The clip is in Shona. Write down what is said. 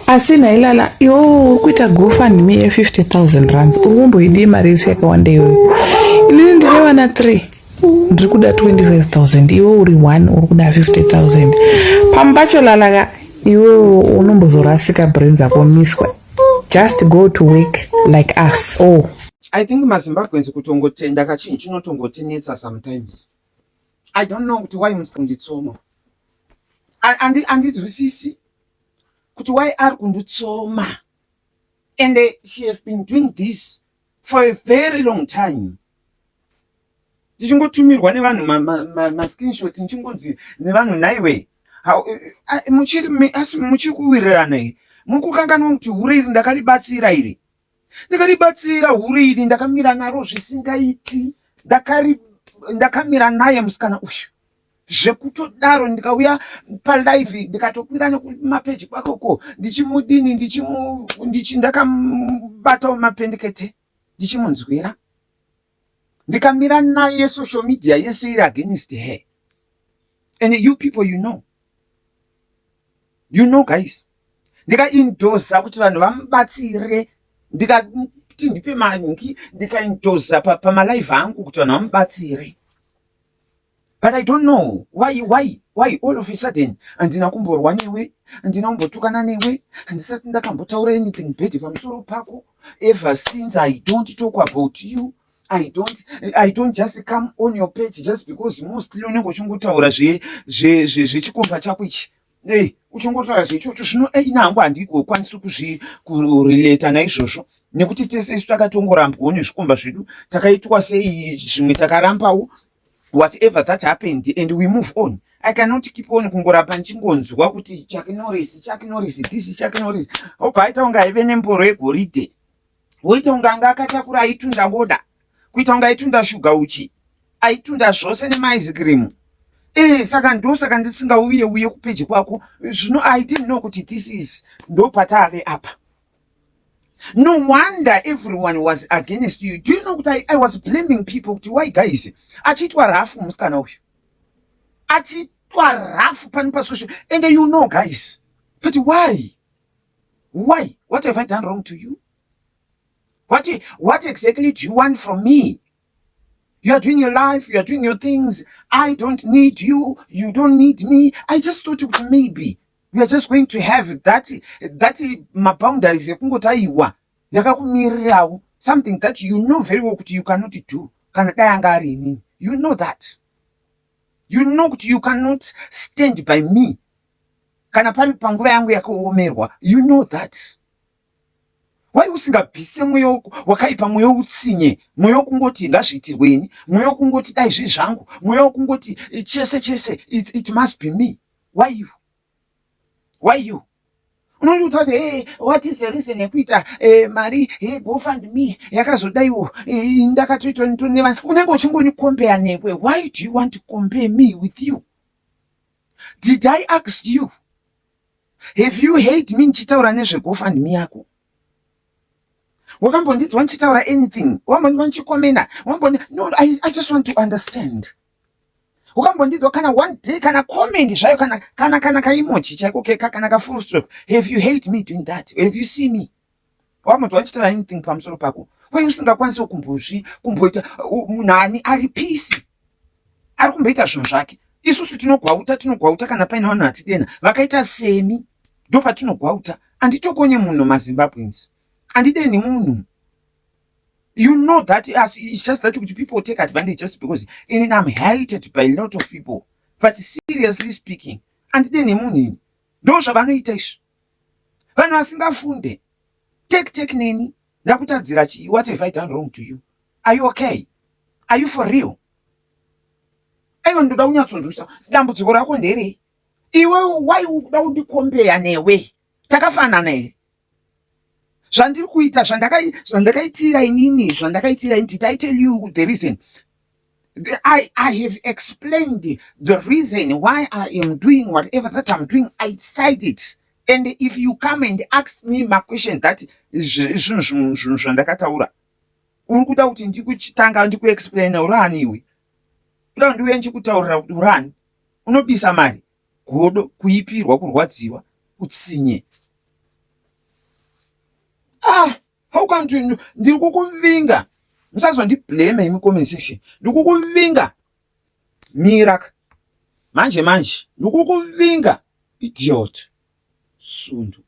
Asina ilala iwo kuita GoFundMe ye 50,000 rands ukumboidi mari yakawanda iyoyo. Inini ndirewa na 3 ndiri kuda 25,000 iwo uri 1 uri kuda 50,000 pambacho lalaka iwo unombozorasika brains ako miswa. Just go to work like us. Oh, I think maZimbabweans kutongotenda kachinhu chinotongotinetsa sometimes. I don't know kuti why musikunditsoma. Andinzwisisi kuti why ari kunditsoma. And she has been doing this for a very long time. Ndichingotumirwa nevanhu ma-screenshot ndichingonzi nevanhu naiwe. Muchiri kuwirirana here. Mukukanganwa kuti hure iri ndakaribatsira iri. Ndakaribatsira hure iri ndakamira naro zvisingaiti. Ndakamira naye musikana uyu. Zvekutodaro ndikauya palive ndikatokwira nekumapeji kwakoko ndichimudini ndakamubatawo mapendekete ndichimunzwira. Ndikamira naye social media yese iri against her. And you people, you know guys. Ndikaindoza kuti vanhu vamubatsire, ndikati ndipe mangi, ndikaindoza pamalive angu kuti vanhu vamubatsire. But I don't know why all of a sudden andina kumborwa newe, andina kumbotukana newe, andisati ndakambotaura anything bad pamusoro pako. Ever since I don't talk about you. I don't just come on your page just because mostly unenge uchingotaura zvechikomba chako ichi. Uchingotaura zvechocho zvino inangu handikwanisi kurelata naizvozvo nekuti tese isu takatongorambwawo nezvikomba zvedu takaitwa sei zvimwe takarambawo. Whatever that happened and we move on. I cannot keep on kungoramba nchingonzwa kuti Chuck Norris this Chuck Norris. Obaita unga ive nemboro yegoridhe. Woita unga anga akatakura aitunda ngoda. Kuita unga aitunda shuga uchi. Aitunda zvose nema-ice cream. Saka ndisingauye kupeji kwako. Zvino I didn't know kuti this is ndo patave apa. No wonder everyone was against you. Do you know what I was blaming people? Why guys? Achitwa rafu muskana uyu. Achitwa rafu panipa social. And you know guys. But why? Why? What have I done wrong to you? What exactly do you want from me? You are doing your life, you are doing your things. I don't need you. You don't need me. I just thought maybe we are just going to have that boundaries ekungotaiwa yakakumirirawo something that you know very well kuti you cannot do kana dai anga ari inini. You know that. You know kuti you cannot stand by me kana pari panguva yangu yakaomerwa. You know that. Why usingabvise mwoyo wakaipa, mwoyo utsinye, mwoyo kungoti ngazviitirweni, mwoyo kungoti dai zvangu, mwoyo kungoti chese it must be me. Why you? Unoti utati what is the reason yekuita mari GoFundMe yakazodaiwo ndakatoitwa nevana. Unenge uchingonicompare newe. Why do you want to compare me with you? Did I ask you? Have you hate me nchitaura nezveGoFundMe yako? Wakambonditi wanchitaura anything? Wanchikomena? No, I just want to understand. Ukambonditi kana one day kana comment zvayo kana kaimoji chako kana ka full stop. Have you hate me doing that? Have you seen me? Wanchitaura anything pamusoro pako? Why usingakwanisi kumboita munani ari peace? Ari kumboita zvinhu zvake. Isusu tinogwauta kana paina vanhu atidena vakaita semi ndo patinogwauta. Anditokonye munhu maZimbabweans. Andideni munhu. You know that it's just that people take advantage just because I'm hated by a lot of people. But seriously speaking, andideni munhu. Ndo zvavanoita izvi. Vanhu vasingafunde. Take neni. Ndakutadzira chii? What have I done wrong to you? Are you okay? Are you for real? Aiwa ndoda kunyatsonzwisa dambudziko rako nderei? Iwe why uda kundikombeya newe? Takafanana here. Zvandiri kuita zvandakaitira inini did I tell you the reason? I have explained the reason why I am doing whatever that I'm doing. I said it. And if you come and ask me my question that zvandakataura, uri kuda kuti ndikuchitanga ndikuexplaina urani iwe? Kuda ndiuye ndikutaurira kuti urani? Unobisa mari, godo, kuipirwa, kurwadziwa, utsinye. kuti ndiri kukuvinga. Musazondiblame imi comment section. Ndiri kukuvinga. Mira. Manje. Ndiri kukuvinga. Idiot. Sundu.